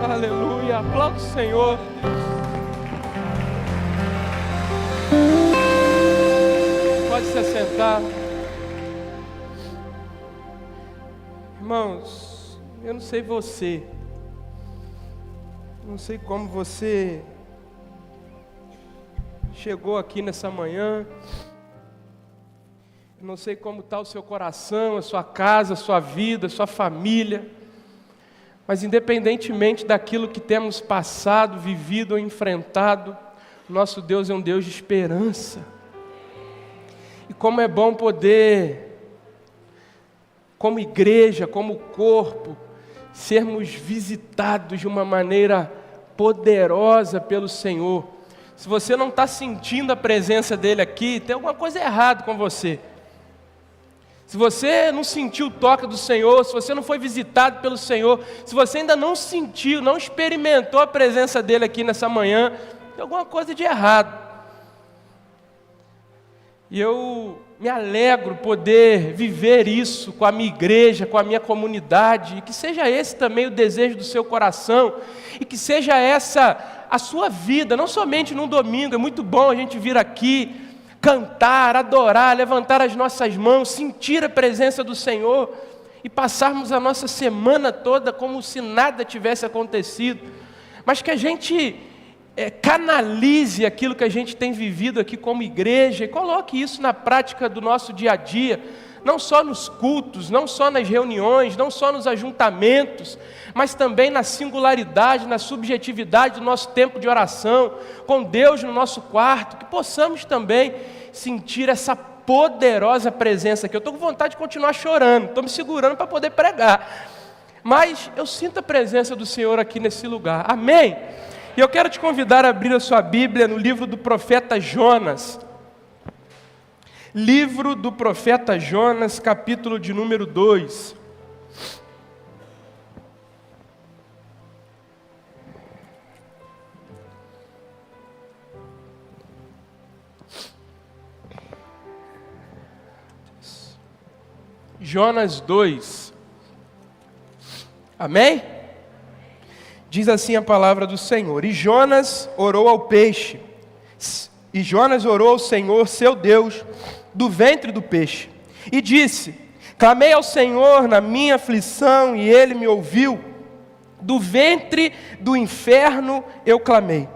Aleluia. Aplauda o Senhor. Pode se assentar. Irmãos, eu não sei você. Não sei como você chegou aqui nessa manhã. Eu não sei como está o seu coração, a sua casa, a sua vida, a sua família. Mas independentemente daquilo que temos passado, vivido ou enfrentado, nosso Deus é um Deus de esperança. E como é bom poder, como igreja, como corpo, sermos visitados de uma maneira poderosa pelo Senhor. Se você não está sentindo a presença dEle aqui, tem alguma coisa errada com você. Se você não sentiu o toque do Senhor, se você não foi visitado pelo Senhor, se você ainda não sentiu, não experimentou a presença dEle aqui nessa manhã, tem alguma coisa de errado. E eu me alegro poder viver isso com a minha igreja, com a minha comunidade, e que seja esse também o desejo do seu coração, e que seja essa a sua vida, não somente num domingo. É muito bom a gente vir aqui, cantar, adorar, levantar as nossas mãos, sentir a presença do Senhor e passarmos a nossa semana toda como se nada tivesse acontecido, mas que a gente canalize aquilo que a gente tem vivido aqui como igreja e coloque isso na prática do nosso dia a dia, não só nos cultos, não só nas reuniões, não só nos ajuntamentos, mas também na singularidade, na subjetividade do nosso tempo de oração, com Deus no nosso quarto, que possamos também sentir essa poderosa presença aqui. Eu estou com vontade de continuar chorando, estou me segurando para poder pregar, mas eu sinto a presença do Senhor aqui nesse lugar, amém? E eu quero te convidar a abrir a sua Bíblia no livro do profeta Jonas. Livro do profeta Jonas, capítulo de número 2. Jonas 2. Amém? Diz assim a palavra do Senhor: E Jonas orou ao peixe, e Jonas orou ao Senhor, seu Deus, do ventre do peixe, e disse: Clamei ao Senhor na minha aflição, e Ele me ouviu. Do ventre do inferno eu clamei,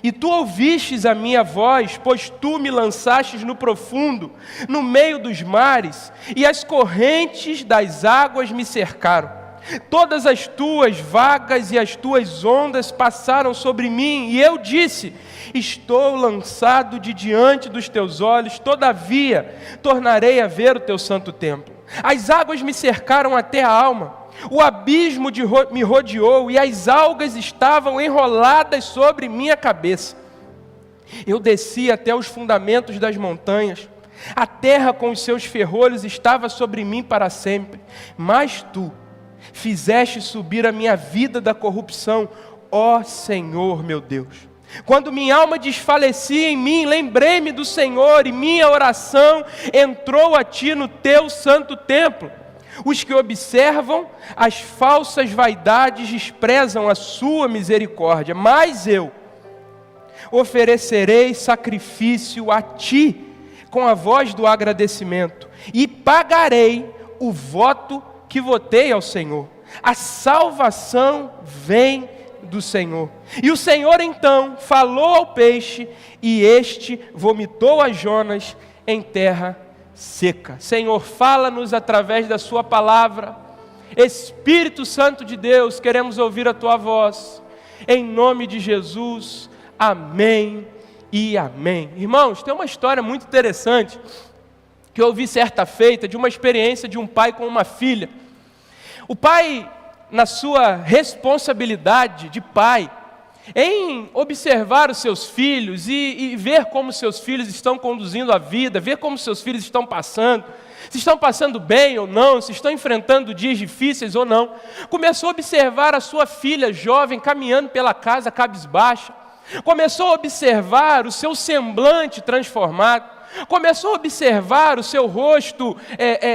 e Tu ouvistes a minha voz, pois Tu me lançastes no profundo, no meio dos mares, e as correntes das águas me cercaram. Todas as Tuas vagas e as Tuas ondas passaram sobre mim, e eu disse: Estou lançado de diante dos Teus olhos, todavia tornarei a ver o Teu santo templo. As águas me cercaram até a alma, o abismo me rodeou, e as algas estavam enroladas sobre minha cabeça. Eu desci até os fundamentos das montanhas, a terra com os seus ferrolhos estava sobre mim para sempre, mas Tu fizeste subir a minha vida da corrupção, ó Senhor meu Deus. Quando minha alma desfalecia em mim, lembrei-me do Senhor, e minha oração entrou a Ti no Teu santo templo. Os que observam as falsas vaidades desprezam a Sua misericórdia, mas eu oferecerei sacrifício a Ti com a voz do agradecimento, e pagarei o voto que votei ao Senhor. A salvação vem do Senhor. E o Senhor então falou ao peixe, e este vomitou a Jonas em terra seca. Senhor, fala-nos através da Sua palavra. Espírito Santo de Deus, queremos ouvir a Tua voz. Em nome de Jesus, amém e amém. Irmãos, tem uma história muito interessante que eu ouvi certa feita, de uma experiência de um pai com uma filha. O pai, na sua responsabilidade de pai, em observar os seus filhos e ver como seus filhos estão conduzindo a vida, ver como seus filhos estão passando, se estão passando bem ou não, se estão enfrentando dias difíceis ou não, começou a observar a sua filha jovem caminhando pela casa cabisbaixa, começou a observar o seu semblante transformado, começou a observar o seu rosto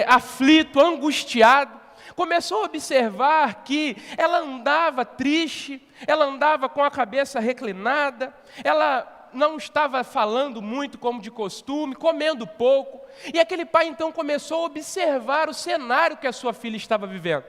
aflito, angustiado, começou a observar que ela andava triste, ela andava com a cabeça reclinada, ela não estava falando muito como de costume, comendo pouco. E aquele pai então começou a observar o cenário que a sua filha estava vivendo.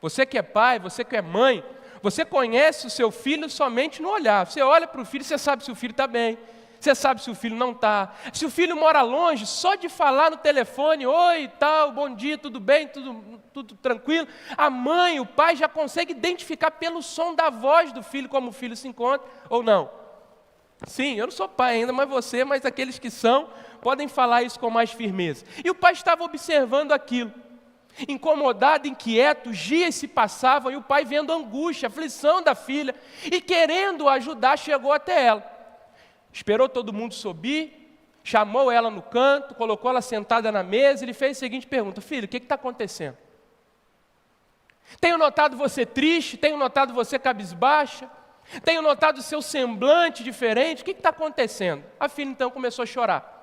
Você que é pai, você que é mãe, você conhece o seu filho somente no olhar. Você olha para o filho, você sabe se o filho está bem, você sabe se o filho não está. Se o filho mora longe, só de falar no telefone, oi, tal, bom dia, tudo bem, tudo tranquilo. A mãe, o pai já consegue identificar pelo som da voz do filho como o filho se encontra ou não. Sim, eu não sou pai ainda, mas aqueles que são, podem falar isso com mais firmeza. E o pai estava observando aquilo, incomodado, inquieto, os dias se passavam e o pai vendo a angústia, a aflição da filha e querendo ajudar, chegou até ela. Esperou todo mundo subir, chamou ela no canto, colocou ela sentada na mesa e lhe fez a seguinte pergunta: filha, o que está acontecendo? Tenho notado você triste, tenho notado você cabisbaixa, tenho notado o seu semblante diferente, o que está acontecendo? A filha então começou a chorar.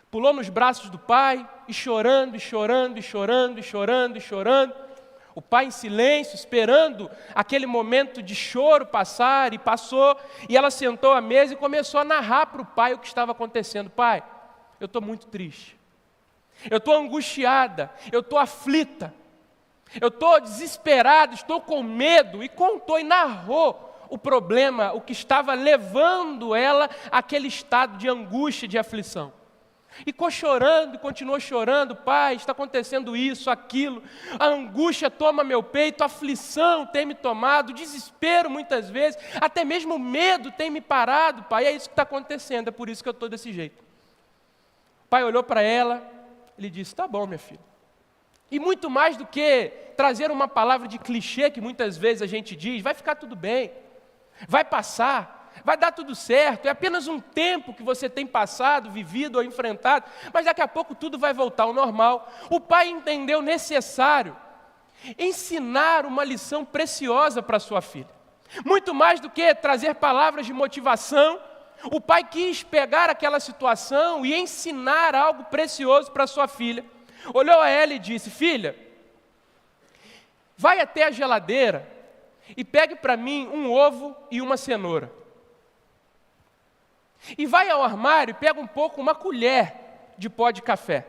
Pulou nos braços do pai, e chorando, e chorando, e chorando, e chorando, e chorando. O pai em silêncio, esperando aquele momento de choro passar, e passou, e ela sentou à mesa e começou a narrar para o pai o que estava acontecendo. Pai, eu estou muito triste, eu estou angustiada, eu estou aflita, eu estou desesperado, estou com medo, e contou e narrou o problema, o que estava levando ela àquele estado de angústia, de aflição. E ficou chorando, e continuou chorando: pai, está acontecendo isso, aquilo, a angústia toma meu peito, a aflição tem me tomado, o desespero muitas vezes, até mesmo o medo tem me parado, pai, é isso que está acontecendo, é por isso que eu estou desse jeito. O pai olhou para ela, ele disse: tá bom, minha filha. E muito mais do que trazer uma palavra de clichê que muitas vezes a gente diz, vai ficar tudo bem, vai passar, vai dar tudo certo, é apenas um tempo que você tem passado, vivido ou enfrentado, mas daqui a pouco tudo vai voltar ao normal. O pai entendeu necessário ensinar uma lição preciosa para sua filha. Muito mais do que trazer palavras de motivação, o pai quis pegar aquela situação e ensinar algo precioso para sua filha. Olhou a ela e disse: filha, vai até a geladeira e pegue para mim um ovo e uma cenoura. E vai ao armário e pega um pouco, uma colher de pó de café.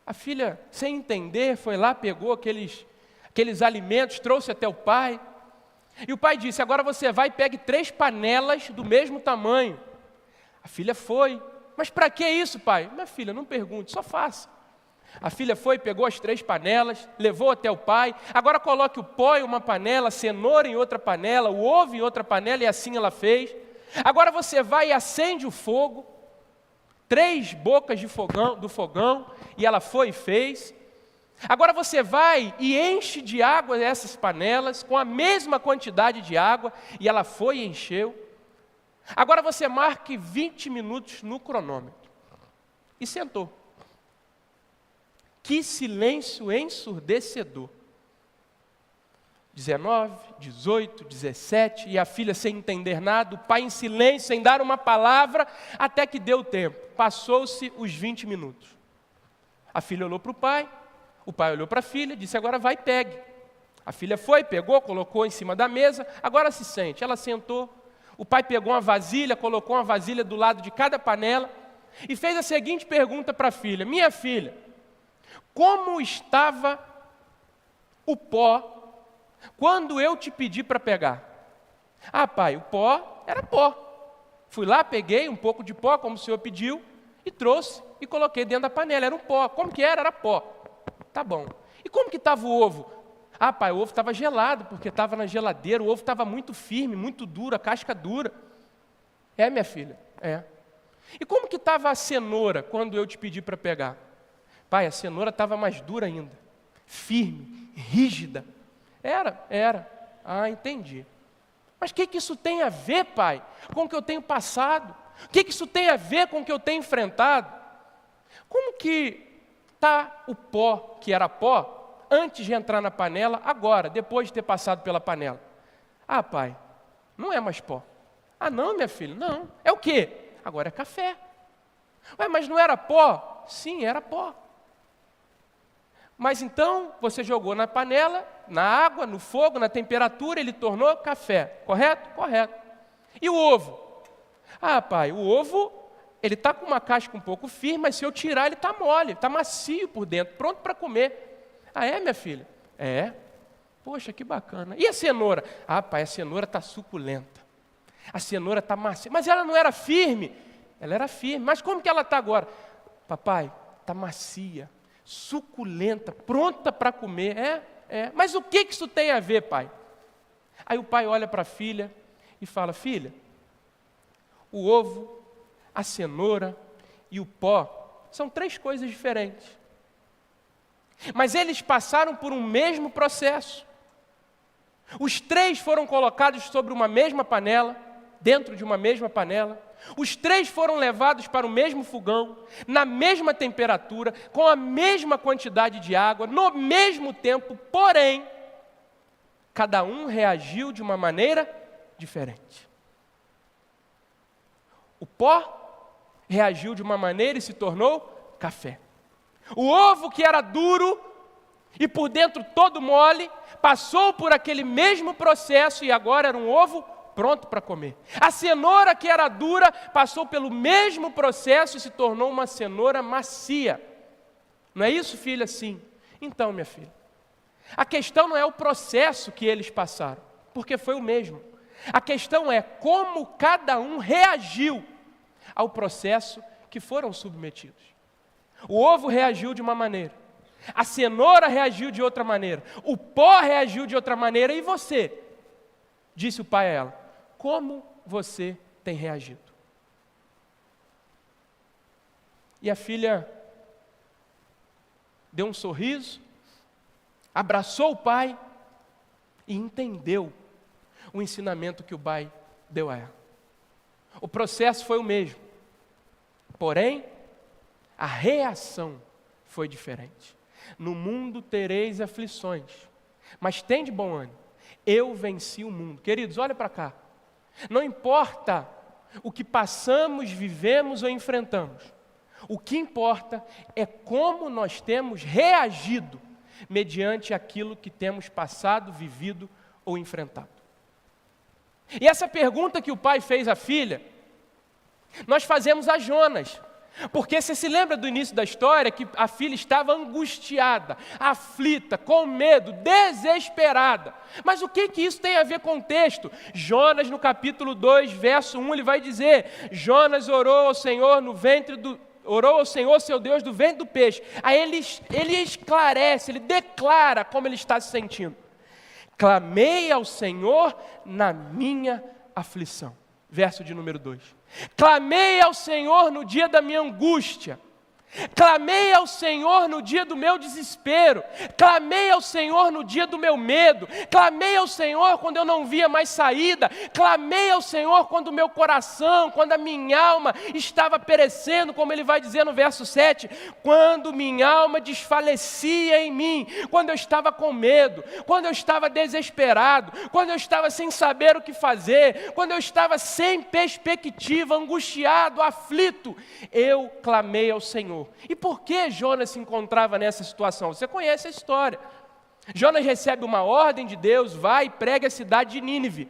A filha, sem entender, foi lá, pegou aqueles alimentos, trouxe até o pai. E o pai disse: agora você vai e pegue 3 panelas do mesmo tamanho. A filha foi: mas para que isso, pai? Minha filha, não pergunte, só faça. A filha foi, pegou as 3 panelas, levou até o pai. Agora coloque o pó em uma panela, a cenoura em outra panela, o ovo em outra panela, e assim ela fez. Agora você vai e acende o fogo, 3 bocas do fogão, e ela foi e fez. Agora você vai e enche de água essas panelas, com a mesma quantidade de água, e ela foi e encheu. Agora você marque 20 minutos no cronômetro. E sentou. Que silêncio ensurdecedor. 19, 18, 17, e a filha sem entender nada, o pai em silêncio, sem dar uma palavra, até que deu tempo. Passou-se os 20 minutos. A filha olhou para o pai olhou para a filha, disse: agora vai e pegue. A filha foi, pegou, colocou em cima da mesa, agora se sente. Ela sentou, o pai pegou uma vasilha, colocou uma vasilha do lado de cada panela, e fez a seguinte pergunta para a filha: minha filha, como estava o pó quando eu te pedi para pegar? Ah, pai, o pó era pó. Fui lá, peguei um pouco de pó, como o senhor pediu, e trouxe e coloquei dentro da panela. Era um pó. Como que era? Era pó. Tá bom. E como que estava o ovo? Ah, pai, o ovo estava gelado, porque estava na geladeira, o ovo estava muito firme, muito duro, a casca dura. É, minha filha? É. E como que estava a cenoura quando eu te pedi para pegar? Pai, a cenoura estava mais dura ainda, firme, rígida. Era. Ah, entendi. Mas o que isso tem a ver, pai, com o que eu tenho passado? O que isso tem a ver com o que eu tenho enfrentado? Como que está o pó, que era pó, antes de entrar na panela, agora, depois de ter passado pela panela? Ah, pai, não é mais pó. Ah, não, minha filha, não. É o quê? Agora é café. Ué, mas não era pó? Sim, era pó. Mas então você jogou na panela, na água, no fogo, na temperatura, ele tornou café, correto? Correto. E o ovo? Ah, pai, o ovo, ele está com uma casca um pouco firme, mas se eu tirar ele está mole, está macio por dentro, pronto para comer. Ah, é, minha filha? É. Poxa, que bacana. E a cenoura? Ah, pai, a cenoura está suculenta. A cenoura está macia. Mas ela não era firme? Ela era firme. Mas como que ela está agora? Papai, está macia, suculenta, pronta para comer. É. Mas o que isso tem a ver, pai? Aí o pai olha para a filha e fala: filha, o ovo, a cenoura e o pó são 3 coisas diferentes. Mas eles passaram por um mesmo processo. Os 3 foram colocados sobre uma mesma panela, dentro de uma mesma panela. Os 3 foram levados para o mesmo fogão, na mesma temperatura, com a mesma quantidade de água, no mesmo tempo, porém, cada um reagiu de uma maneira diferente. O pó reagiu de uma maneira e se tornou café. O ovo, que era duro e por dentro todo mole, passou por aquele mesmo processo e agora era um ovo pronto para comer. A cenoura, que era dura, passou pelo mesmo processo e se tornou uma cenoura macia. Não é isso, filha? Sim. Então, minha filha, a questão não é o processo que eles passaram, porque foi o mesmo. A questão é como cada um reagiu ao processo que foram submetidos. O ovo reagiu de uma maneira, a cenoura reagiu de outra maneira, o pó reagiu de outra maneira, e você? Disse o pai a ela: como você tem reagido? E a filha deu um sorriso, abraçou o pai e entendeu o ensinamento que o pai deu a ela. O processo foi o mesmo, porém, a reação foi diferente. No mundo tereis aflições, mas tende bom ânimo. Eu venci o mundo. Queridos, olha para cá. Não importa o que passamos, vivemos ou enfrentamos. O que importa é como nós temos reagido mediante aquilo que temos passado, vivido ou enfrentado. E essa pergunta que o pai fez à filha, nós fazemos a Jonas. Porque você se lembra do início da história que a filha estava angustiada, aflita, com medo, desesperada. Mas o que isso tem a ver com o texto? Jonas, no capítulo 2, verso 1, ele vai dizer: Jonas orou ao Senhor orou ao Senhor seu Deus do ventre do peixe. Aí ele esclarece, ele declara como ele está se sentindo. Clamei ao Senhor na minha aflição. Verso de número 2. Clamei ao Senhor no dia da minha angústia. Clamei ao Senhor no dia do meu desespero. Clamei ao Senhor no dia do meu medo. Clamei ao Senhor quando eu não via mais saída. Clamei ao Senhor quando o meu coração, quando a minha alma estava perecendo, como ele vai dizer no verso 7, quando minha alma desfalecia em mim, quando eu estava com medo, quando eu estava desesperado, quando eu estava sem saber o que fazer, quando eu estava sem perspectiva, angustiado, aflito, eu clamei ao Senhor. E por que Jonas se encontrava nessa situação? Você conhece a história. Jonas recebe uma ordem de Deus: vai e pregue a cidade de Nínive.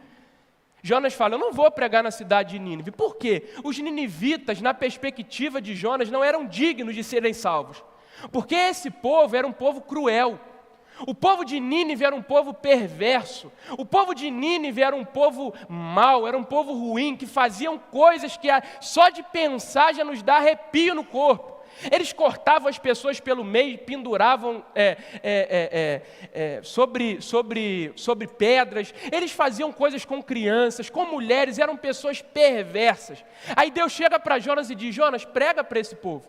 Jonas fala: eu não vou pregar na cidade de Nínive. Por quê? Os ninivitas, na perspectiva de Jonas, não eram dignos de serem salvos. Porque esse povo era um povo cruel. O povo de Nínive era um povo perverso. O povo de Nínive era um povo mau, era um povo ruim, que faziam coisas que só de pensar já nos dá arrepio no corpo. Eles cortavam as pessoas pelo meio, penduravam sobre pedras. Eles faziam coisas com crianças, com mulheres, eram pessoas perversas. Aí Deus chega para Jonas e diz: Jonas, prega para esse povo.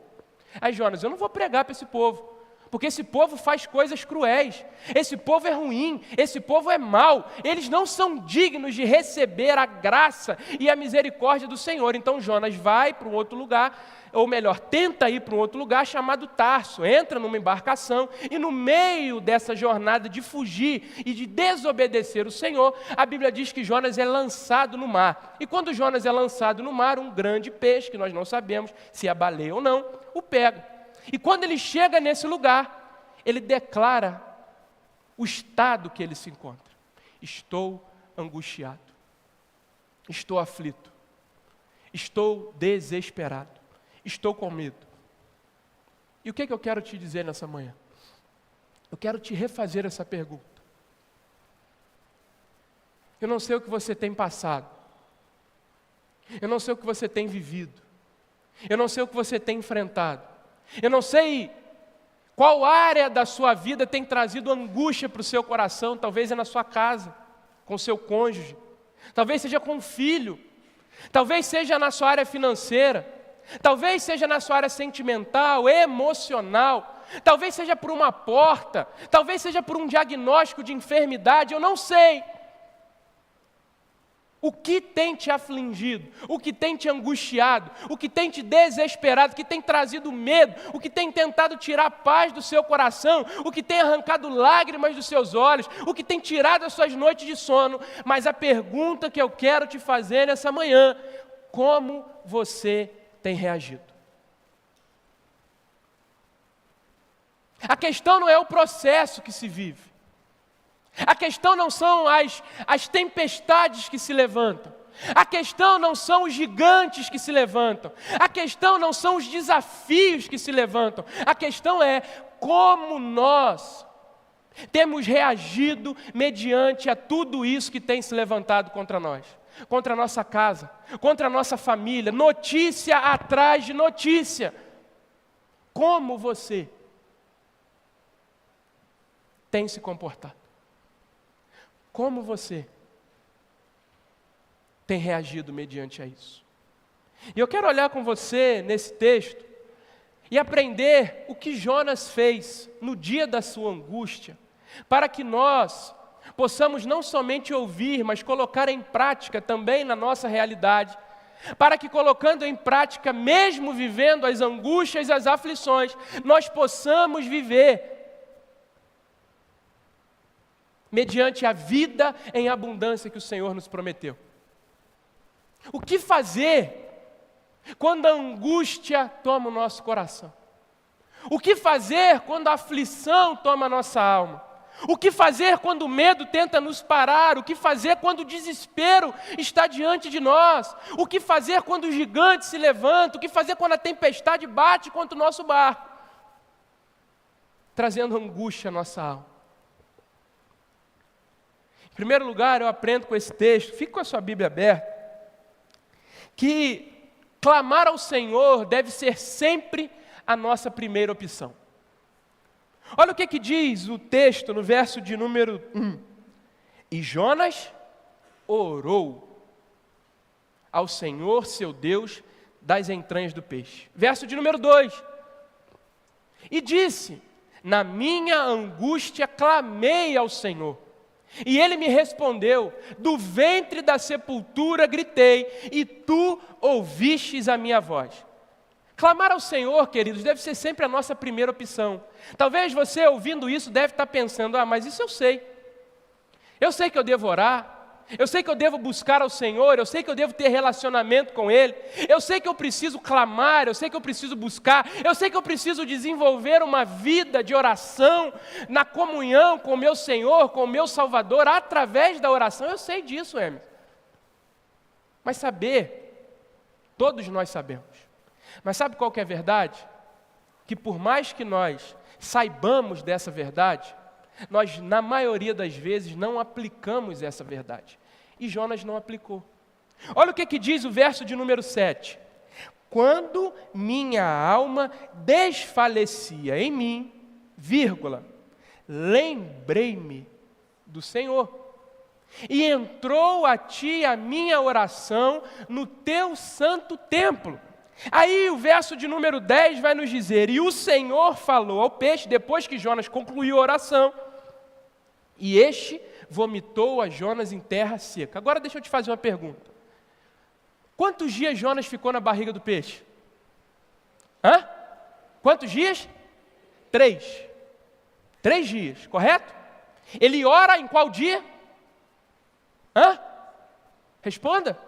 Aí Jonas: eu não vou pregar para esse povo, porque esse povo faz coisas cruéis, esse povo é ruim, esse povo é mau, eles não são dignos de receber a graça e a misericórdia do Senhor. Então Jonas vai para um outro lugar, ou melhor, tenta ir para um outro lugar chamado Tarso, entra numa embarcação e no meio dessa jornada de fugir e de desobedecer o Senhor, a Bíblia diz que Jonas é lançado no mar. E quando Jonas é lançado no mar, um grande peixe, que nós não sabemos se é baleia ou não, o pega. E quando ele chega nesse lugar, ele declara o estado que ele se encontra. Estou angustiado, estou aflito, estou desesperado, estou com medo. E o que eu quero te dizer nessa manhã? Eu quero te refazer essa pergunta. Eu não sei o que você tem passado, eu não sei o que você tem vivido, eu não sei o que você tem enfrentado, eu não sei qual área da sua vida tem trazido angústia para o seu coração. Talvez é na sua casa, com o seu cônjuge, talvez seja com o filho, talvez seja na sua área financeira, talvez seja na sua área sentimental, emocional, talvez seja por uma porta, talvez seja por um diagnóstico de enfermidade, eu não sei. O que tem te afligido, o que tem te angustiado, o que tem te desesperado, o que tem trazido medo, o que tem tentado tirar a paz do seu coração, o que tem arrancado lágrimas dos seus olhos, o que tem tirado as suas noites de sono. Mas a pergunta que eu quero te fazer nessa manhã: como você tem reagido? A questão não é o processo que se vive. A questão não são as tempestades que se levantam. A questão não são os gigantes que se levantam. A questão não são os desafios que se levantam. A questão é como nós temos reagido mediante a tudo isso que tem se levantado contra nós, contra a nossa casa, contra a nossa família, notícia atrás de notícia. Como você tem se comportado? Como você tem reagido mediante a isso? E eu quero olhar com você nesse texto e aprender o que Jonas fez no dia da sua angústia, para que nós possamos não somente ouvir, mas colocar em prática também na nossa realidade, para que colocando em prática, mesmo vivendo as angústias e as aflições, nós possamos viver mediante a vida em abundância que o Senhor nos prometeu. O que fazer quando a angústia toma o nosso coração? O que fazer quando a aflição toma a nossa alma? O que fazer quando o medo tenta nos parar? O que fazer quando o desespero está diante de nós? O que fazer quando o gigante se levanta? O que fazer quando a tempestade bate contra o nosso barco, trazendo angústia à nossa alma? Em primeiro lugar, eu aprendo com esse texto, fique com a sua Bíblia aberta, que clamar ao Senhor deve ser sempre a nossa primeira opção. Olha o que diz o texto no verso de número 1. E Jonas orou ao Senhor, seu Deus, das entranhas do peixe. Verso de número 2. E disse: na minha angústia clamei ao Senhor. E ele me respondeu: do ventre da sepultura gritei, e tu ouvistes a minha voz. Clamar ao Senhor, queridos, deve ser sempre a nossa primeira opção. Talvez você, ouvindo isso, deve estar pensando: mas isso eu sei. Eu sei que eu devo orar, eu sei que eu devo buscar ao Senhor, eu sei que eu devo ter relacionamento com Ele, eu sei que eu preciso clamar, eu sei que eu preciso buscar, eu sei que eu preciso desenvolver uma vida de oração, na comunhão com o meu Senhor, com o meu Salvador, através da oração. Eu sei disso, Emerson. Mas saber, todos nós sabemos. Mas sabe qual que é a verdade? Que por mais que nós saibamos dessa verdade, nós, na maioria das vezes, não aplicamos essa verdade. E Jonas não aplicou. Olha o que diz o verso de número 7. Quando minha alma desfalecia em mim, vírgula, lembrei-me do Senhor. E entrou a ti a minha oração no teu santo templo. Aí o verso de número 10 vai nos dizer: e o Senhor falou ao peixe, depois que Jonas concluiu a oração, e este vomitou a Jonas em terra seca. Agora deixa eu te fazer uma pergunta. Quantos dias Jonas ficou na barriga do peixe? Quantos dias? 3. 3 dias, correto? Ele ora em qual dia? Responda.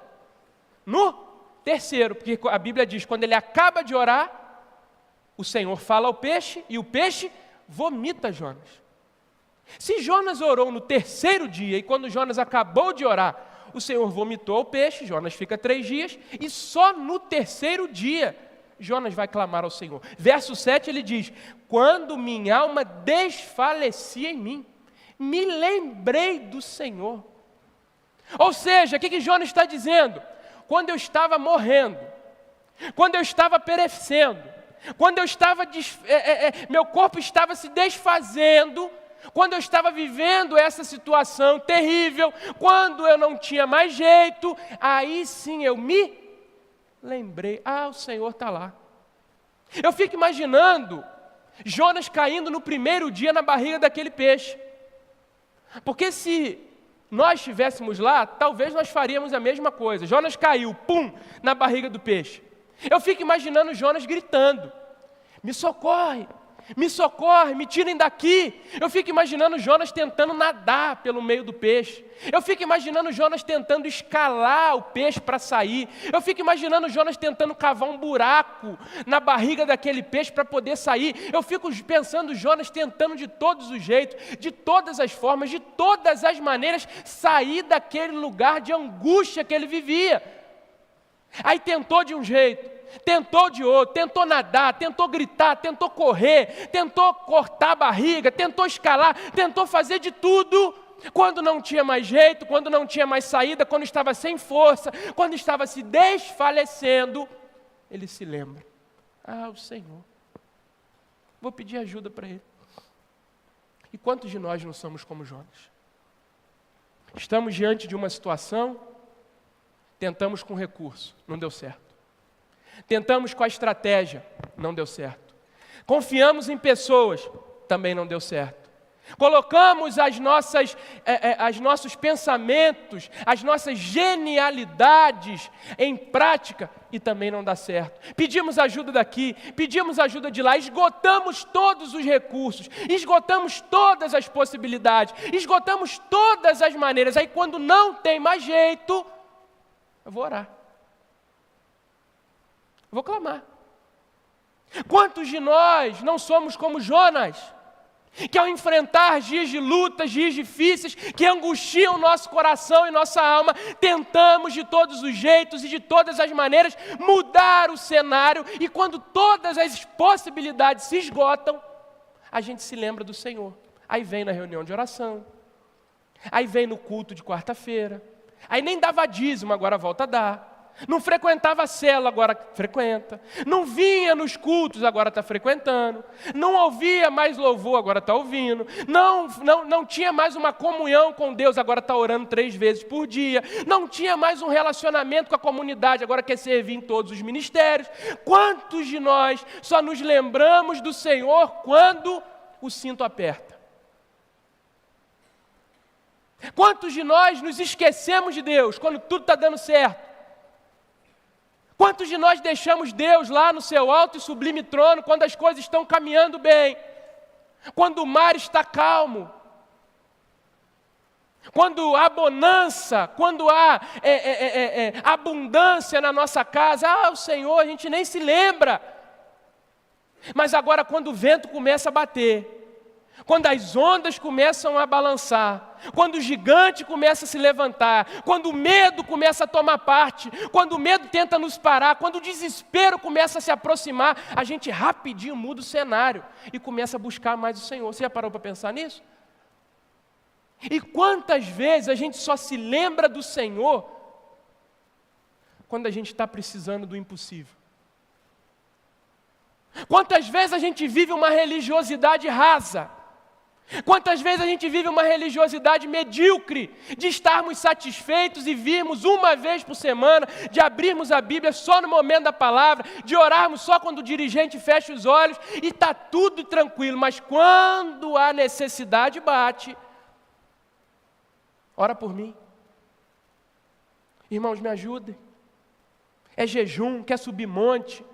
No terceiro, porque a Bíblia diz: quando ele acaba de orar, o Senhor fala ao peixe e o peixe vomita Jonas. Se Jonas orou no terceiro dia, e quando Jonas acabou de orar, o Senhor vomitou o peixe, Jonas fica 3 dias, e só no terceiro dia, Jonas vai clamar ao Senhor. Verso 7 ele diz: quando minha alma desfalecia em mim, me lembrei do Senhor. Ou seja, o que Jonas está dizendo? Quando eu estava morrendo, quando eu estava perecendo, quando eu estava, meu corpo estava se desfazendo, quando eu estava vivendo essa situação terrível, quando eu não tinha mais jeito, aí sim eu me lembrei, o Senhor está lá. Eu fico imaginando Jonas caindo no primeiro dia na barriga daquele peixe. Porque se nós estivéssemos lá, talvez nós faríamos a mesma coisa. Jonas caiu, na barriga do peixe. Eu fico imaginando Jonas gritando: me socorre, me tirem daqui. Eu fico imaginando Jonas tentando nadar pelo meio do peixe. Eu fico imaginando Jonas tentando escalar o peixe para sair. Eu fico imaginando Jonas tentando cavar um buraco na barriga daquele peixe para poder sair. Eu fico pensando Jonas tentando de todos os jeitos, de todas as formas, de todas as maneiras, sair daquele lugar de angústia que ele vivia. Aí tentou de um jeito, tentou de outro, tentou nadar, tentou gritar, tentou correr, tentou cortar a barriga, tentou escalar, tentou fazer de tudo. Quando não tinha mais jeito, quando não tinha mais saída, quando estava sem força, quando estava se desfalecendo, ele se lembra: o Senhor, vou pedir ajuda para Ele. E quantos de nós não somos como Jonas? Estamos diante de uma situação, tentamos com recurso, não deu certo. Tentamos com a estratégia, não deu certo. Confiamos em pessoas, também não deu certo. Colocamos os nossos pensamentos, as nossas genialidades em prática e também não dá certo. Pedimos ajuda daqui, pedimos ajuda de lá, esgotamos todos os recursos, esgotamos todas as possibilidades, esgotamos todas as maneiras. Aí quando não tem mais jeito, eu vou orar. Vou clamar. Quantos de nós não somos como Jonas, que ao enfrentar dias de lutas, dias difíceis, que angustiam o nosso coração e nossa alma, tentamos de todos os jeitos e de todas as maneiras mudar o cenário, e quando todas as possibilidades se esgotam, a gente se lembra do Senhor. Aí vem na reunião de oração, aí vem no culto de quarta-feira, aí nem dava dízimo, agora volta a dar. Não frequentava a célula, agora frequenta. Não vinha nos cultos, agora está frequentando. Não ouvia mais louvor, agora está ouvindo. Não tinha mais uma comunhão com Deus, agora está orando 3 vezes por dia. Não tinha mais um relacionamento com a comunidade, agora quer servir em todos os ministérios. Quantos de nós só nos lembramos do Senhor quando o cinto aperta? Quantos de nós nos esquecemos de Deus quando tudo está dando certo? Quantos de nós deixamos Deus lá no seu alto e sublime trono quando as coisas estão caminhando bem? Quando o mar está calmo? Quando há bonança, quando há abundância na nossa casa, o Senhor, a gente nem se lembra. Mas agora quando o vento começa a bater, quando as ondas começam a balançar, quando o gigante começa a se levantar, quando o medo começa a tomar parte, quando o medo tenta nos parar, quando o desespero começa a se aproximar, a gente rapidinho muda o cenário e começa a buscar mais o Senhor. Você já parou para pensar nisso? E quantas vezes a gente só se lembra do Senhor quando a gente está precisando do impossível? Quantas vezes a gente vive uma religiosidade rasa? Quantas vezes a gente vive uma religiosidade medíocre, de estarmos satisfeitos e virmos uma vez por semana, de abrirmos a Bíblia só no momento da palavra, de orarmos só quando o dirigente fecha os olhos e está tudo tranquilo, mas quando a necessidade bate, ora por mim. Irmãos, me ajudem. É jejum, quer subir monte,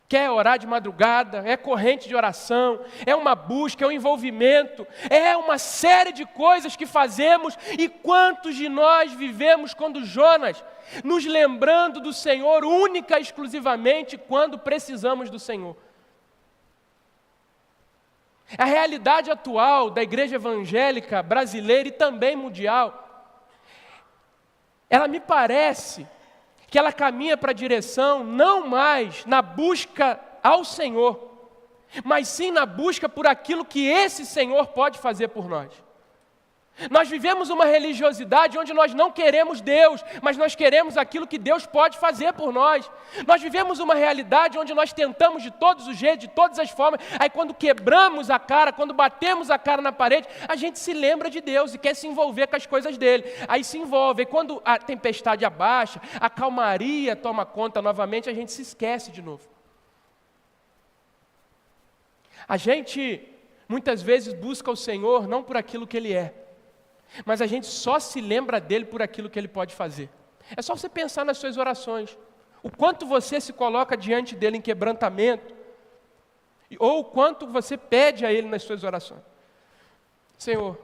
quer orar de madrugada, é corrente de oração, é uma busca, é um envolvimento, é uma série de coisas que fazemos. E quantos de nós vivemos quando Jonas, nos lembrando do Senhor única e exclusivamente quando precisamos do Senhor? A realidade atual da igreja evangélica brasileira e também mundial, ela me parece que ela caminha para a direção não mais na busca ao Senhor, mas sim na busca por aquilo que esse Senhor pode fazer por nós. Nós vivemos uma religiosidade onde nós não queremos Deus, mas nós queremos aquilo que Deus pode fazer por nós. Nós vivemos uma realidade onde nós tentamos de todos os jeitos, de todas as formas, aí quando quebramos a cara, quando batemos a cara na parede, a gente se lembra de Deus e quer se envolver com as coisas dele. Aí se envolve, e quando a tempestade abaixa, a calmaria toma conta novamente, a gente se esquece de novo. A gente muitas vezes busca o Senhor não por aquilo que Ele é, mas a gente só se lembra dele por aquilo que ele pode fazer. É só você pensar nas suas orações. O quanto você se coloca diante dele em quebrantamento, ou o quanto você pede a ele nas suas orações. Senhor,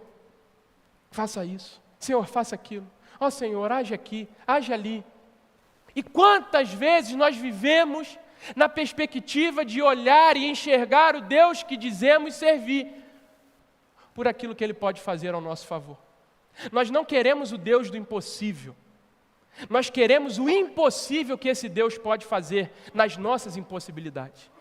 faça isso. Senhor, faça aquilo. Ó Senhor, age aqui, age ali. E quantas vezes nós vivemos na perspectiva de olhar e enxergar o Deus que dizemos servir, por aquilo que Ele pode fazer ao nosso favor. Nós não queremos o Deus do impossível. Nós queremos o impossível que esse Deus pode fazer nas nossas impossibilidades.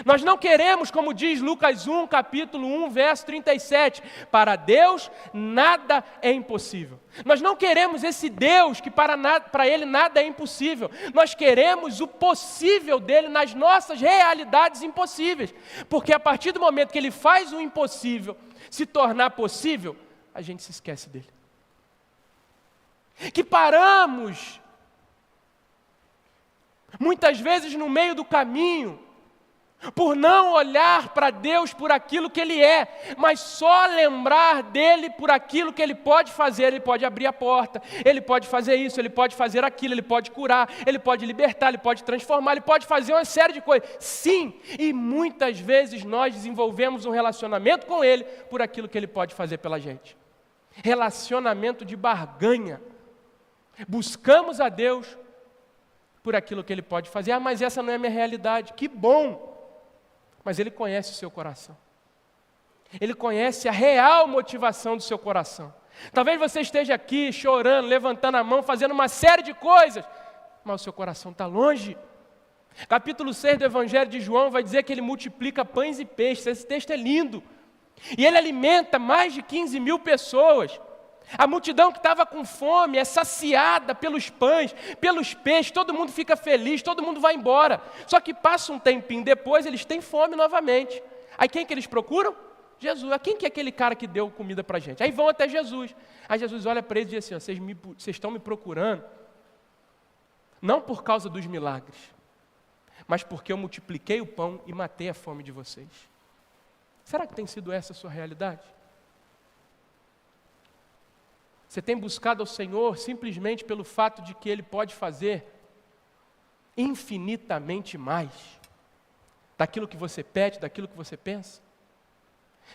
Nós não queremos, como diz Lucas 1, capítulo 1, verso 37, para Deus nada é impossível. Nós não queremos esse Deus que para Ele nada é impossível. Nós queremos o possível dEle nas nossas realidades impossíveis. Porque a partir do momento que Ele faz o impossível se tornar possível, a gente se esquece dEle. Que paramos, muitas vezes no meio do caminho, por não olhar para Deus por aquilo que Ele é, mas só lembrar dEle por aquilo que Ele pode fazer. Ele pode abrir a porta, Ele pode fazer isso, Ele pode fazer aquilo, Ele pode curar, Ele pode libertar, Ele pode transformar, Ele pode fazer uma série de coisas. Sim, e muitas vezes nós desenvolvemos um relacionamento com Ele por aquilo que Ele pode fazer pela gente. Relacionamento de barganha. Buscamos a Deus por aquilo que Ele pode fazer. Ah, mas essa não é a minha realidade. Que bom! Mas Ele conhece o seu coração. Ele conhece a real motivação do seu coração. Talvez você esteja aqui chorando, levantando a mão, fazendo uma série de coisas, mas o seu coração está longe. Capítulo 6 do Evangelho de João vai dizer que Ele multiplica pães e peixes. Esse texto é lindo. E Ele alimenta mais de 15 mil pessoas. A multidão que estava com fome é saciada pelos pães, pelos peixes, todo mundo fica feliz, todo mundo vai embora. Só que passa um tempinho depois, eles têm fome novamente. Aí quem que eles procuram? Jesus. Quem que é aquele cara que deu comida para a gente? Aí vão até Jesus. Aí Jesus olha para eles e diz assim, vocês estão me procurando, não por causa dos milagres, mas porque eu multipliquei o pão e matei a fome de vocês. Será que tem sido essa a sua realidade? Você tem buscado ao Senhor simplesmente pelo fato de que Ele pode fazer infinitamente mais daquilo que você pede, daquilo que você pensa?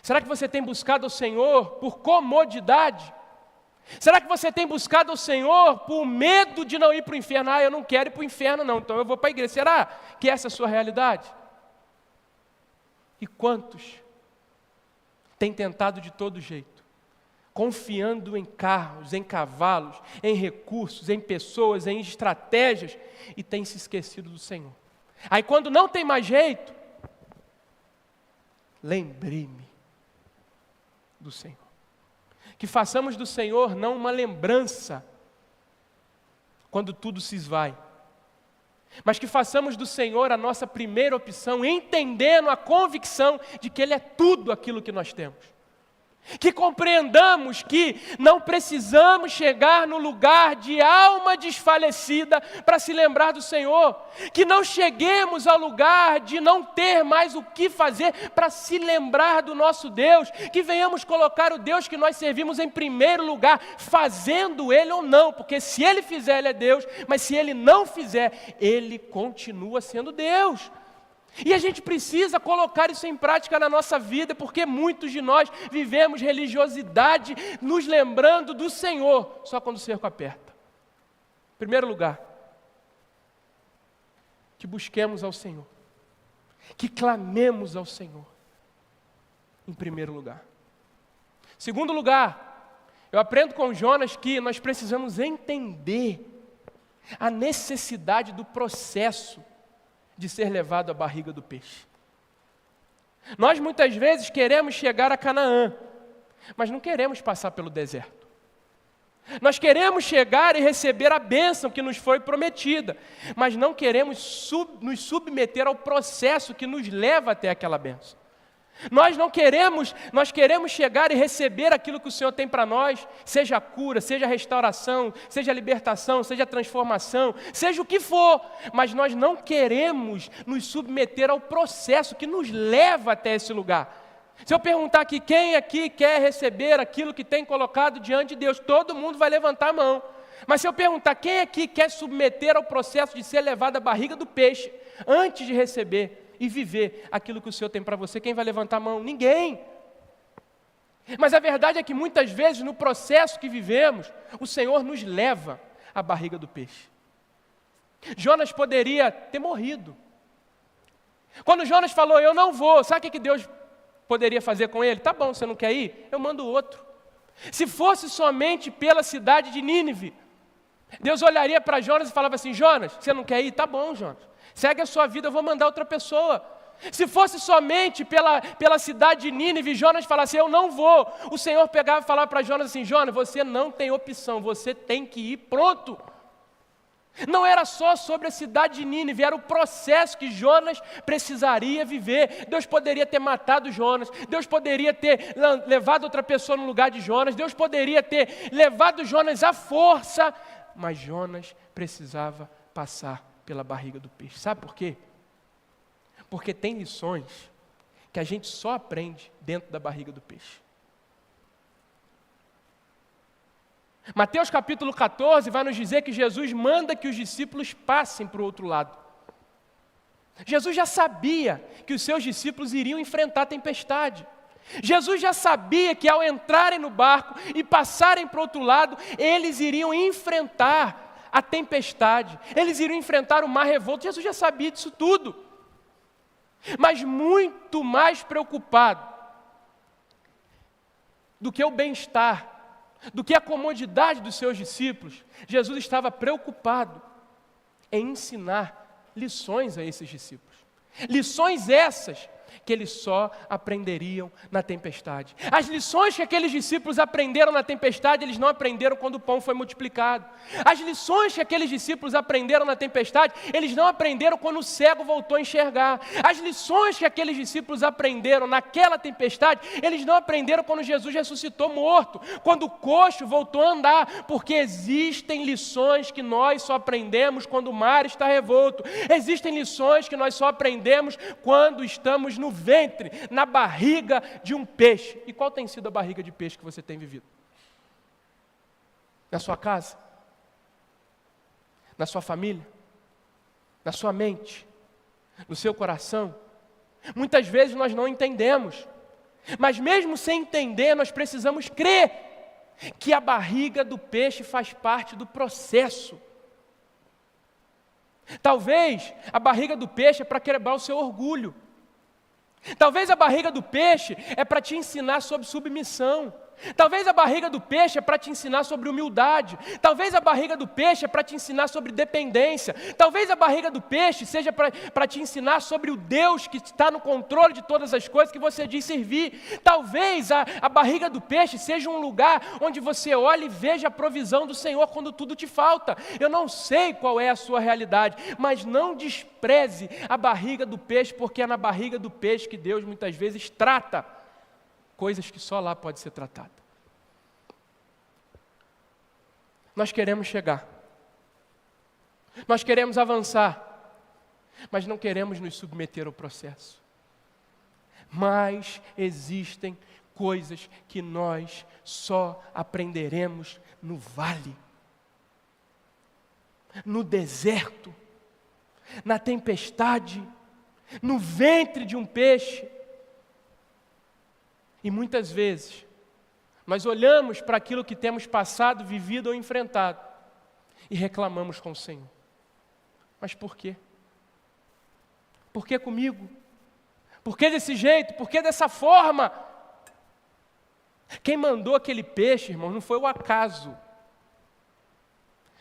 Será que você tem buscado ao Senhor por comodidade? Será que você tem buscado ao Senhor por medo de não ir para o inferno? Ah, eu não quero ir para o inferno não, então eu vou para a igreja. Será que essa é a sua realidade? E quantos têm tentado de todo jeito, confiando em carros, em cavalos, em recursos, em pessoas, em estratégias, e tem se esquecido do Senhor. Aí quando não tem mais jeito, lembrei-me do Senhor. Que façamos do Senhor não uma lembrança, quando tudo se esvai, mas que façamos do Senhor a nossa primeira opção, entendendo a convicção de que Ele é tudo aquilo que nós temos. Que compreendamos que não precisamos chegar no lugar de alma desfalecida para se lembrar do Senhor. Que não cheguemos ao lugar de não ter mais o que fazer para se lembrar do nosso Deus. Que venhamos colocar o Deus que nós servimos em primeiro lugar, fazendo Ele ou não. Porque se Ele fizer, Ele é Deus, mas se Ele não fizer, Ele continua sendo Deus. E a gente precisa colocar isso em prática na nossa vida, porque muitos de nós vivemos religiosidade nos lembrando do Senhor, só quando o cerco aperta. Em primeiro lugar, que busquemos ao Senhor, que clamemos ao Senhor, em primeiro lugar. Segundo lugar, eu aprendo com Jonas que nós precisamos entender a necessidade do processo de ser levado à barriga do peixe. Nós muitas vezes queremos chegar a Canaã, mas não queremos passar pelo deserto. Nós queremos chegar e receber a bênção que nos foi prometida, mas não queremos nos submeter ao processo que nos leva até aquela bênção. Nós queremos chegar e receber aquilo que o Senhor tem para nós, seja a cura, seja a restauração, seja a libertação, seja a transformação, seja o que for, mas nós não queremos nos submeter ao processo que nos leva até esse lugar. Se eu perguntar aqui, quem aqui quer receber aquilo que tem colocado diante de Deus, todo mundo vai levantar a mão. Mas se eu perguntar, quem aqui quer submeter ao processo de ser levado à barriga do peixe, antes de receber e viver aquilo que o Senhor tem para você, quem vai levantar a mão? Ninguém. Mas a verdade é que muitas vezes no processo que vivemos, o Senhor nos leva à barriga do peixe. Jonas poderia ter morrido. Quando Jonas falou, eu não vou, sabe o que Deus poderia fazer com ele? Tá bom, você não quer ir? Eu mando outro. Se fosse somente pela cidade de Nínive, Deus olharia para Jonas e falava assim, Jonas, você não quer ir? Tá bom, Jonas. Segue a sua vida, eu vou mandar outra pessoa. Se fosse somente pela cidade de Nínive, Jonas falasse, eu não vou. O Senhor pegava e falava para Jonas assim, Jonas, você não tem opção, você tem que ir, pronto. Não era só sobre a cidade de Nínive, era o processo que Jonas precisaria viver. Deus poderia ter matado Jonas, Deus poderia ter levado outra pessoa no lugar de Jonas, Deus poderia ter levado Jonas à força, mas Jonas precisava passar pela barriga do peixe. Sabe por quê? Porque tem lições que a gente só aprende dentro da barriga do peixe. Mateus capítulo 14 vai nos dizer que Jesus manda que os discípulos passem para o outro lado. Jesus já sabia que os seus discípulos iriam enfrentar a tempestade. Jesus já sabia que ao entrarem no barco e passarem para o outro lado, eles iriam enfrentar a tempestade, eles iriam enfrentar o mar revolto. Jesus já sabia disso tudo. Mas muito mais preocupado do que o bem-estar, do que a comodidade dos seus discípulos, Jesus estava preocupado em ensinar lições a esses discípulos. Lições essas que eles só aprenderiam na tempestade. As lições que aqueles discípulos aprenderam na tempestade, eles não aprenderam quando o pão foi multiplicado. As lições que aqueles discípulos aprenderam na tempestade, eles não aprenderam quando o cego voltou a enxergar. As lições que aqueles discípulos aprenderam naquela tempestade, eles não aprenderam quando Jesus ressuscitou morto, quando o coxo voltou a andar, porque existem lições que nós só aprendemos quando o mar está revolto. Existem lições que nós só aprendemos quando estamos no ventre, na barriga de um peixe. E qual tem sido a barriga de peixe que você tem vivido? Na sua casa? Na sua família? Na sua mente? No seu coração? Muitas vezes nós não entendemos, mas mesmo sem entender, nós precisamos crer que a barriga do peixe faz parte do processo. Talvez a barriga do peixe é para quebrar o seu orgulho. Talvez a barriga do peixe é para te ensinar sobre submissão. Talvez a barriga do peixe é para te ensinar sobre humildade. Talvez a barriga do peixe é para te ensinar sobre dependência. Talvez a barriga do peixe seja para te ensinar sobre o Deus que está no controle de todas as coisas que você diz servir. Talvez a barriga do peixe seja um lugar onde você olha e veja a provisão do Senhor quando tudo te falta. Eu não sei qual é a sua realidade, mas não despreze a barriga do peixe, porque é na barriga do peixe que Deus muitas vezes trata coisas que só lá pode ser tratada. Nós queremos chegar, nós queremos avançar, mas não queremos nos submeter ao processo. Mas existem coisas que nós só aprenderemos no vale, no deserto, na tempestade, no ventre de um peixe. E muitas vezes, nós olhamos para aquilo que temos passado, vivido ou enfrentado e reclamamos com o Senhor. Mas por quê? Por que comigo? Por que desse jeito? Por que dessa forma? Quem mandou aquele peixe, irmão, não foi o acaso.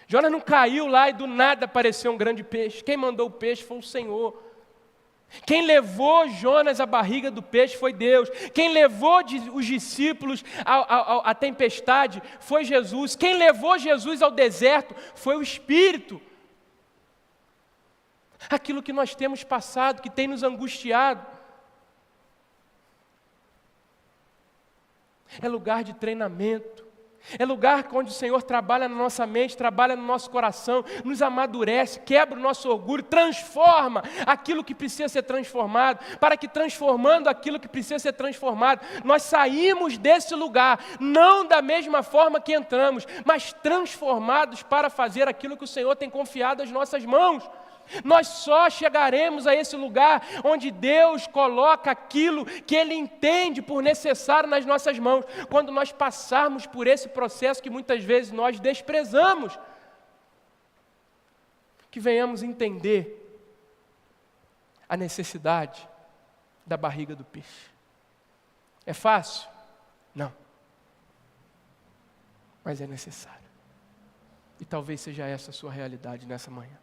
Jonas não caiu lá e do nada apareceu um grande peixe. Quem mandou o peixe foi o Senhor. Quem levou Jonas à barriga do peixe foi Deus. Quem levou os discípulos à tempestade foi Jesus. Quem levou Jesus ao deserto foi o Espírito. Aquilo que nós temos passado, que tem nos angustiado, é lugar de treinamento. É lugar onde o Senhor trabalha na nossa mente, trabalha no nosso coração, nos amadurece, quebra o nosso orgulho, transforma aquilo que precisa ser transformado, para que transformando aquilo que precisa ser transformado, nós saímos desse lugar, não da mesma forma que entramos, mas transformados para fazer aquilo que o Senhor tem confiado às nossas mãos. Nós só chegaremos a esse lugar onde Deus coloca aquilo que Ele entende por necessário nas nossas mãos, quando nós passarmos por esse processo que muitas vezes nós desprezamos. Que venhamos entender a necessidade da barriga do peixe. É fácil? Não. Mas é necessário. E talvez seja essa a sua realidade nessa manhã.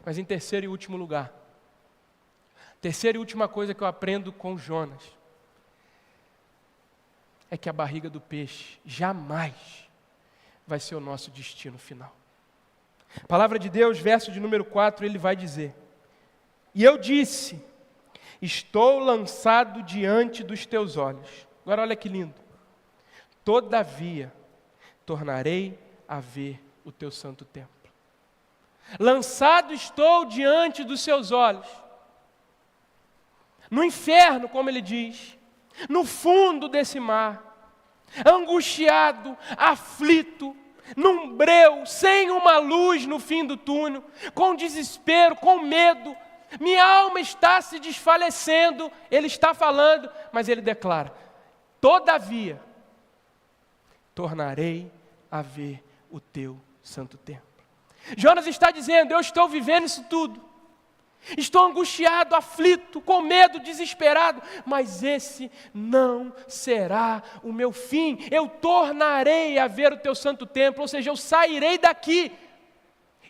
Mas em terceiro e último lugar, terceira e última coisa que eu aprendo com Jonas, é que a barriga do peixe jamais vai ser o nosso destino final. A palavra de Deus, verso de número 4, ele vai dizer: e eu disse, estou lançado diante dos teus olhos. Agora olha que lindo. Todavia, tornarei a ver o teu santo templo. Lançado estou diante dos seus olhos. No inferno, como ele diz, no fundo desse mar, angustiado, aflito, num breu, sem uma luz no fim do túnel, com desespero, com medo, minha alma está se desfalecendo. Ele está falando, mas ele declara: todavia, tornarei a ver o teu santo templo. Jonas está dizendo: eu estou vivendo isso tudo, estou angustiado, aflito, com medo, desesperado, mas esse não será o meu fim. Eu tornarei a ver o teu santo templo, ou seja, eu sairei daqui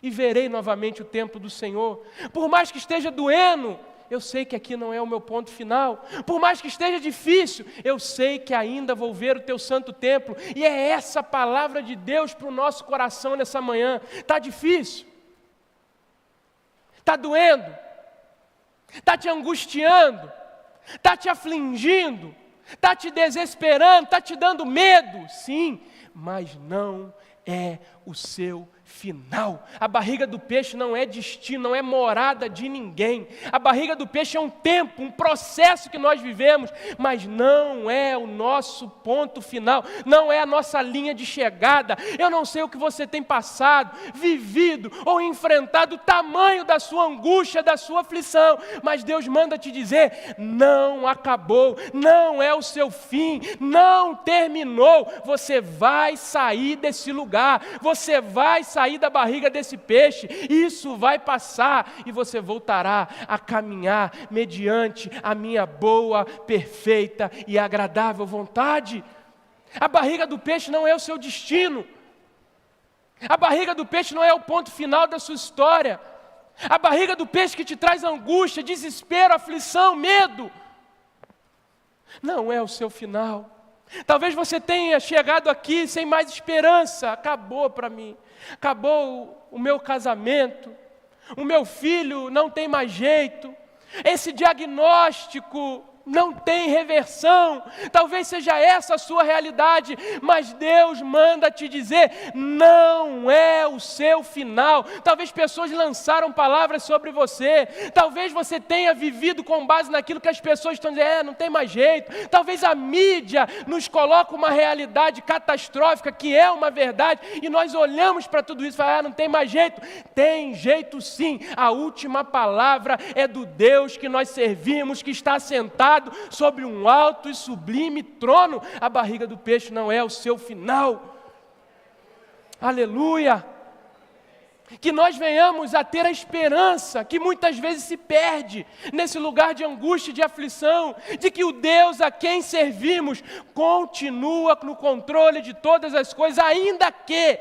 e verei novamente o templo do Senhor. Por mais que esteja doendo, eu sei que aqui não é o meu ponto final. Por mais que esteja difícil, eu sei que ainda vou ver o teu santo templo. E é essa palavra de Deus para o nosso coração nessa manhã. Está difícil? Está doendo? Está te angustiando? Está te afligindo? Está te desesperando? Está te dando medo? Sim, mas não é o seu final. A barriga do peixe não é destino, não é morada de ninguém. A barriga do peixe é um tempo, um processo que nós vivemos, mas não é o nosso ponto final, não é a nossa linha de chegada. Eu não sei o que você tem passado, vivido ou enfrentado, o tamanho da sua angústia, da sua aflição, mas Deus manda te dizer: não acabou, não é o seu fim, não terminou. Você vai sair desse lugar, você vai sair da barriga desse peixe, isso vai passar e você voltará a caminhar mediante a minha boa, perfeita e agradável vontade. A barriga do peixe não é o seu destino, a barriga do peixe não é o ponto final da sua história. A barriga do peixe que te traz angústia, desespero, aflição, medo, não é o seu final. Talvez você tenha chegado aqui sem mais esperança. Acabou para mim, acabou o meu casamento, o meu filho não tem mais jeito, esse diagnóstico não tem reversão. Talvez seja essa a sua realidade, mas Deus manda te dizer: não é o seu final. Talvez pessoas lançaram palavras sobre você, talvez você tenha vivido com base naquilo que as pessoas estão dizendo: não tem mais jeito. Talvez a mídia nos coloque uma realidade catastrófica, que é uma verdade, e nós olhamos para tudo isso e falamos: não tem mais jeito. Tem jeito sim. A última palavra é do Deus que nós servimos, que está sentado sobre um alto e sublime trono. A barriga do peixe não é o seu final. Aleluia! Que nós venhamos a ter a esperança que muitas vezes se perde nesse lugar de angústia e de aflição, de que o Deus a quem servimos continua no controle de todas as coisas, ainda que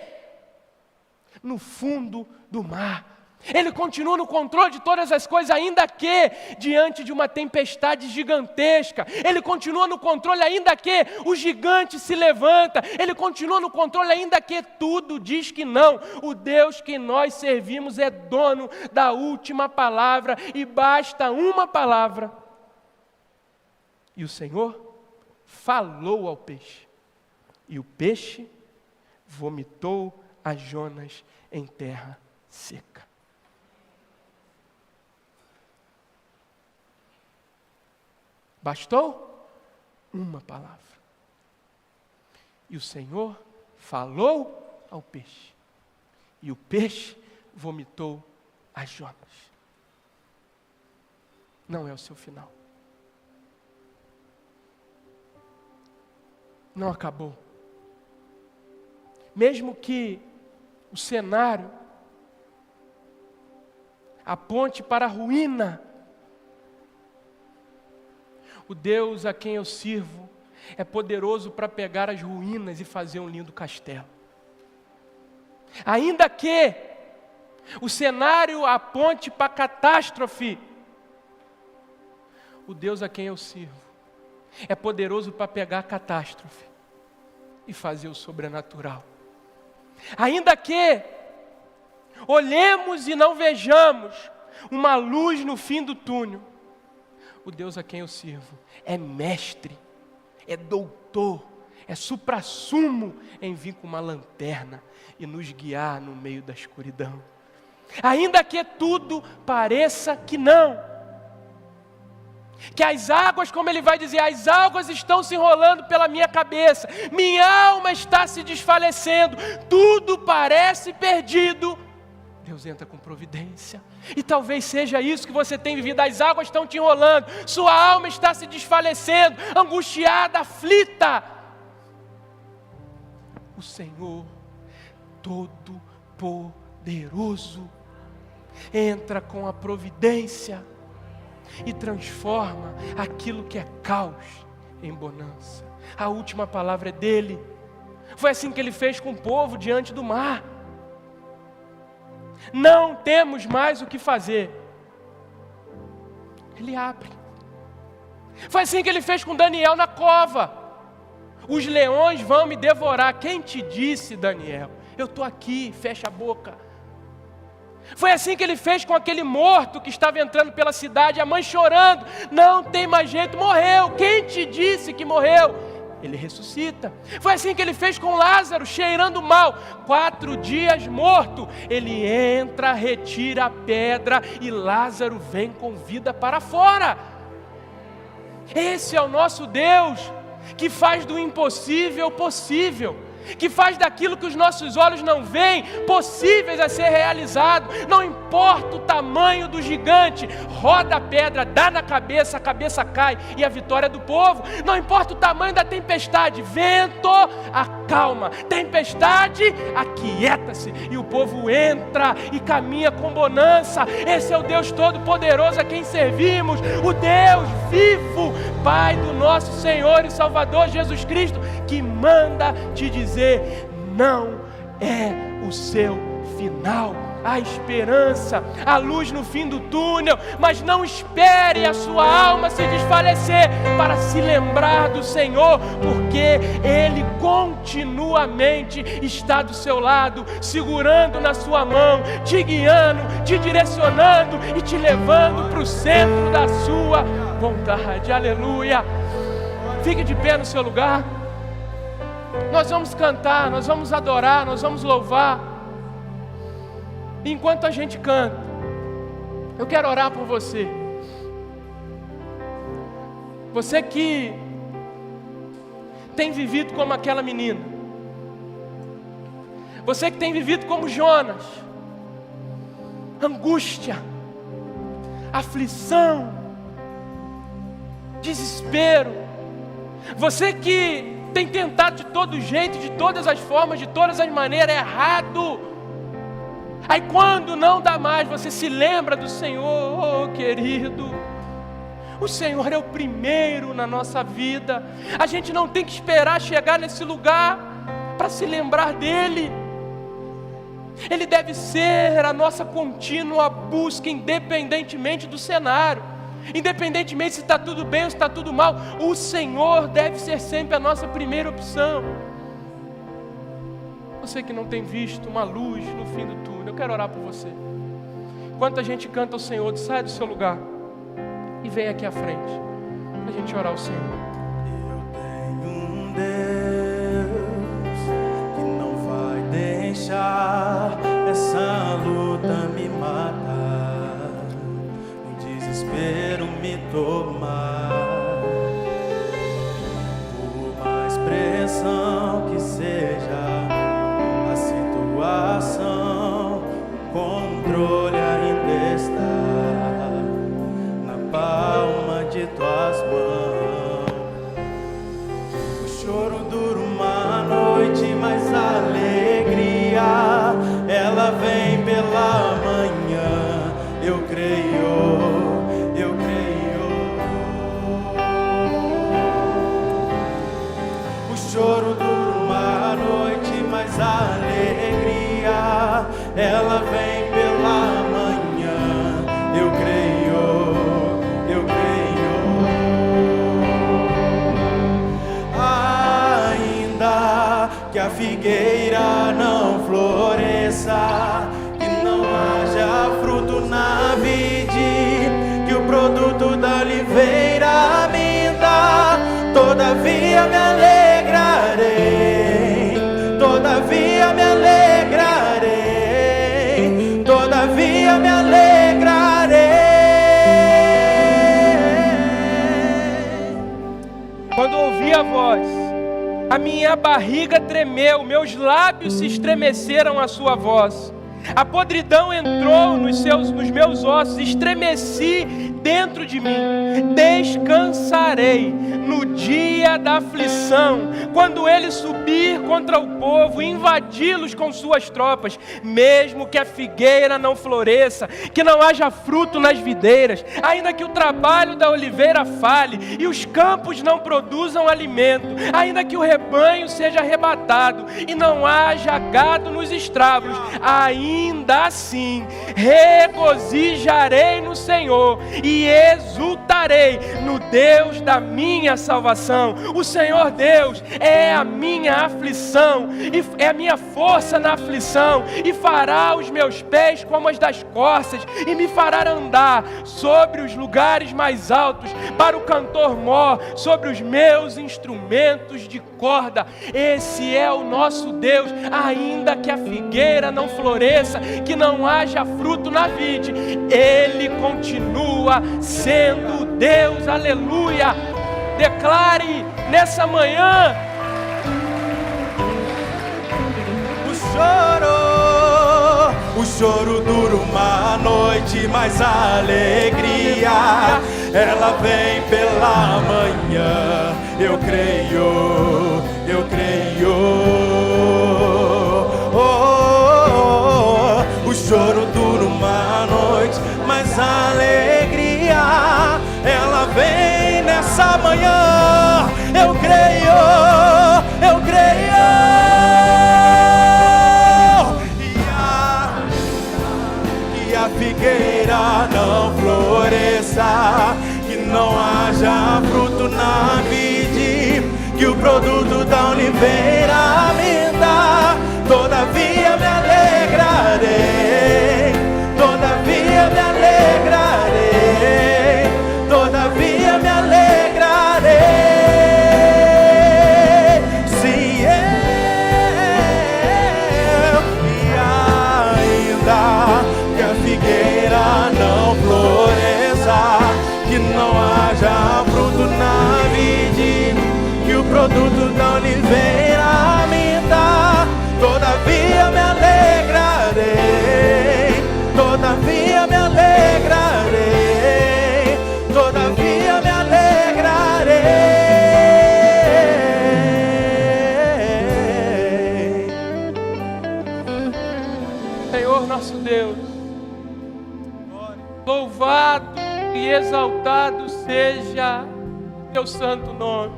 no fundo do mar. Ele continua no controle de todas as coisas, ainda que diante de uma tempestade gigantesca. Ele continua no controle, ainda que o gigante se levanta. Ele continua no controle, ainda que tudo diz que não. O Deus que nós servimos é dono da última palavra, e basta uma palavra. E o Senhor falou ao peixe, e o peixe vomitou a Jonas em terra seca. Bastou uma palavra. E o Senhor falou ao peixe, e o peixe vomitou a Jonas. Não é o seu final. Não acabou. Mesmo que o cenário aponte para a ruína, o Deus a quem eu sirvo é poderoso para pegar as ruínas e fazer um lindo castelo. Ainda que o cenário aponte para a catástrofe, o Deus a quem eu sirvo é poderoso para pegar a catástrofe e fazer o sobrenatural. Ainda que olhemos e não vejamos uma luz no fim do túnel, o Deus a quem eu sirvo é mestre, é doutor, é suprassumo em vir com uma lanterna e nos guiar no meio da escuridão. Ainda que tudo pareça que não, que as águas, como ele vai dizer, as águas estão se enrolando pela minha cabeça, minha alma está se desfalecendo, tudo parece perdido, Deus entra com providência. E talvez seja isso que você tem vivido. As águas estão te enrolando, sua alma está se desfalecendo, angustiada, aflita. O Senhor Todo-Poderoso entra com a providência e transforma aquilo que é caos em bonança. A última palavra é dele. Foi assim que ele fez com o povo diante do mar. Não temos mais o que fazer. Ele abre. Foi assim que ele fez com Daniel na cova. Os leões vão me devorar. Quem te disse, Daniel? Eu estou aqui, fecha a boca. Foi assim que ele fez com aquele morto que estava entrando pela cidade, a mãe chorando. Não tem mais jeito, morreu. Quem te disse que morreu? Ele ressuscita. Foi assim que ele fez com Lázaro, cheirando mal, 4 dias morto. Ele entra, retira a pedra e Lázaro vem com vida para fora. Esse é o nosso Deus, que faz do impossível possível, que faz daquilo que os nossos olhos não veem, possíveis a ser realizado. Não importa o tamanho do gigante, roda a pedra, dá na cabeça, a cabeça cai e a vitória é do povo. Não importa o tamanho da tempestade, vento, acalma, tempestade, aquieta-se, e o povo entra e caminha com bonança. Esse é o Deus Todo-Poderoso a quem servimos, o Deus vivo, Pai do nosso Senhor e Salvador Jesus Cristo, que manda te dizer: não é o seu final. Há esperança, há luz no fim do túnel, mas não espere a sua alma se desfalecer para se lembrar do Senhor, porque Ele continuamente está do seu lado, segurando na sua mão, te guiando, te direcionando e te levando para o centro da sua vontade. Aleluia! Fique de pé no seu lugar. Nós vamos cantar, nós vamos adorar, nós vamos louvar. Enquanto a gente canta, eu quero orar por você. Você que tem vivido como aquela menina. Você que tem vivido como Jonas. Angústia, aflição, desespero. Você que tem tentado de todo jeito, de todas as formas, de todas as maneiras, errado. Aí quando não dá mais, você se lembra do Senhor. Oh, querido, o Senhor é o primeiro na nossa vida. A gente não tem que esperar chegar nesse lugar para se lembrar dEle. Ele deve ser a nossa contínua busca, independentemente do cenário, independentemente se está tudo bem ou se está tudo mal. O Senhor deve ser sempre a nossa primeira opção. Você que não tem visto uma luz no fim do túnel, eu quero orar por você. Enquanto a gente canta ao Senhor, sai do seu lugar e vem aqui à frente para a gente orar ao Senhor. Eu tenho um Deus que não vai deixar essa luta me matar, o desespero me tomar. Por mais pressão que seja a situação, o controle ainda está na palma de tuas mãos. O choro dura uma noite, mas a alegria ela vem pela manhã. Eu creio, eu creio. O choro dura uma noite, mas a alegria ela vem pela manhã. Eu creio, eu creio. Ainda que a figueira não floresça, que não haja fruto na vide, que o produto da oliveira minta, todavia me alegrarei, todavia me alegrarei, todavia me alegrarei. Quando ouvi a voz, a minha barriga tremeu, meus lábios se estremeceram à sua voz. A podridão entrou nos meus ossos, estremeci dentro de mim. Descansarei no dia da aflição, quando ele subir contra o povo e invadi-los com suas tropas. Mesmo que a figueira não floresça, que não haja fruto nas videiras, ainda que o trabalho da oliveira fale e os campos não produzam alimento, ainda que o rebanho seja arrebatado e não haja gado nos estábulos, ainda assim regozijarei no Senhor e exultarei no Deus da minha salvação. O Senhor Deus é a minha aflição, e é a minha força na aflição, e fará os meus pés como as das corças, e me fará andar sobre os lugares mais altos, para o cantor mor, sobre os meus instrumentos de corda. Esse é o nosso Deus. Ainda que a figueira não floresça, que não haja fruto na vide, Ele continua sendo Deus. Aleluia! Declare nessa manhã. O choro dura uma noite, mas a alegria ela vem pela manhã. Eu creio, eu creio. O choro dura uma noite, mas a alegria ela vem nessa manhã. Eu creio, eu creio. Que a figueira não floresça, que não haja fruto na vide, que o produto da oliveira minta, todavia me alegrarei, todavia me alegrarei, todavia me alegrarei. Se eu, e ainda que a figueira não floresça, que não haja fruto na vide, que o produto da oliveira minta, nosso Deus. Louvado e exaltado seja teu santo nome.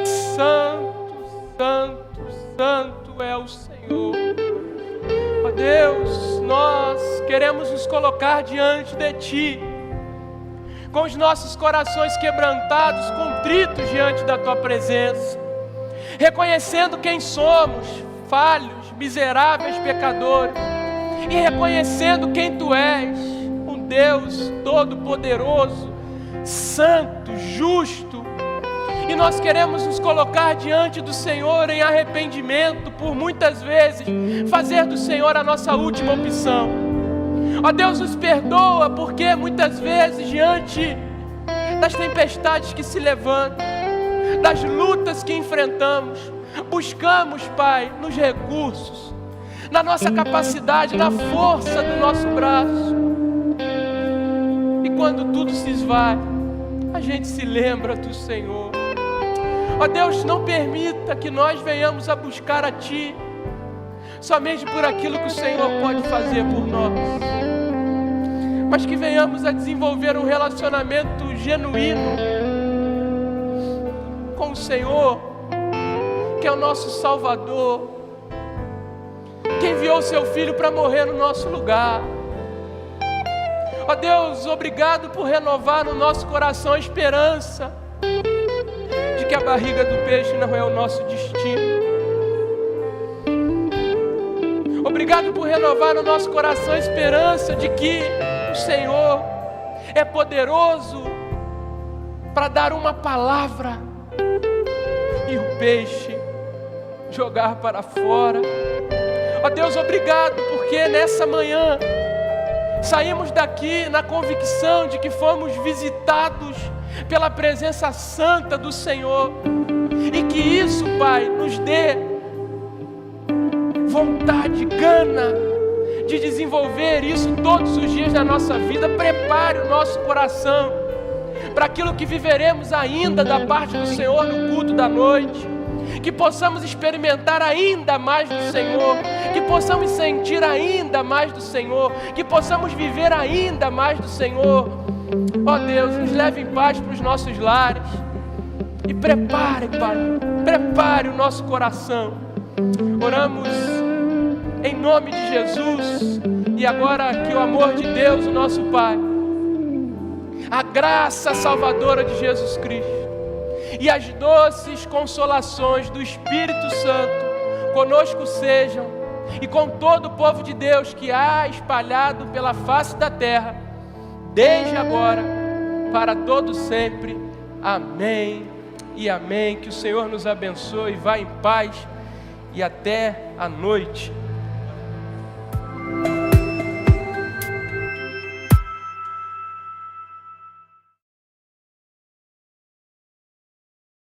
Santo, santo, santo é o Senhor. Ó Deus, nós queremos nos colocar diante de Ti, com os nossos corações quebrantados, contritos diante da Tua presença, reconhecendo quem somos, falhos, miseráveis pecadores, e reconhecendo quem Tu és, um Deus todo-poderoso, santo, justo. E nós queremos nos colocar diante do Senhor em arrependimento, por muitas vezes fazer do Senhor a nossa última opção. Ó Deus, nos perdoa, porque muitas vezes diante das tempestades que se levantam, das lutas que enfrentamos, buscamos, Pai, nos recursos, na nossa capacidade, na força do nosso braço. E quando tudo se esvai, a gente se lembra do Senhor. Ó Deus, não permita que nós venhamos a buscar a Ti somente por aquilo que o Senhor pode fazer por nós, mas que venhamos a desenvolver um relacionamento genuíno com o Senhor, que é o nosso Salvador, que enviou seu Filho para morrer no nosso lugar. Ó Deus, obrigado por renovar no nosso coração a esperança de que a barriga do peixe não é o nosso destino. Obrigado por renovar no nosso coração a esperança de que o Senhor é poderoso para dar uma palavra e o peixe jogar para fora. Ó Deus, obrigado, porque nessa manhã saímos daqui na convicção de que fomos visitados pela presença santa do Senhor, e que isso, Pai, nos dê vontade, gana de desenvolver isso todos os dias da nossa vida. Prepare o nosso coração para aquilo que viveremos ainda da parte do Senhor no culto da noite, que possamos experimentar ainda mais do Senhor, que possamos sentir ainda mais do Senhor, que possamos viver ainda mais do Senhor. Ó Deus, nos leve em paz para os nossos lares e prepare, Pai, prepare o nosso coração. Oramos em nome de Jesus, e agora que o amor de Deus, o nosso Pai, a graça salvadora de Jesus Cristo e as doces consolações do Espírito Santo conosco sejam, e com todo o povo de Deus que há espalhado pela face da terra, desde agora, para todo sempre. Amém e amém. Que o Senhor nos abençoe. Vá em paz e até a noite.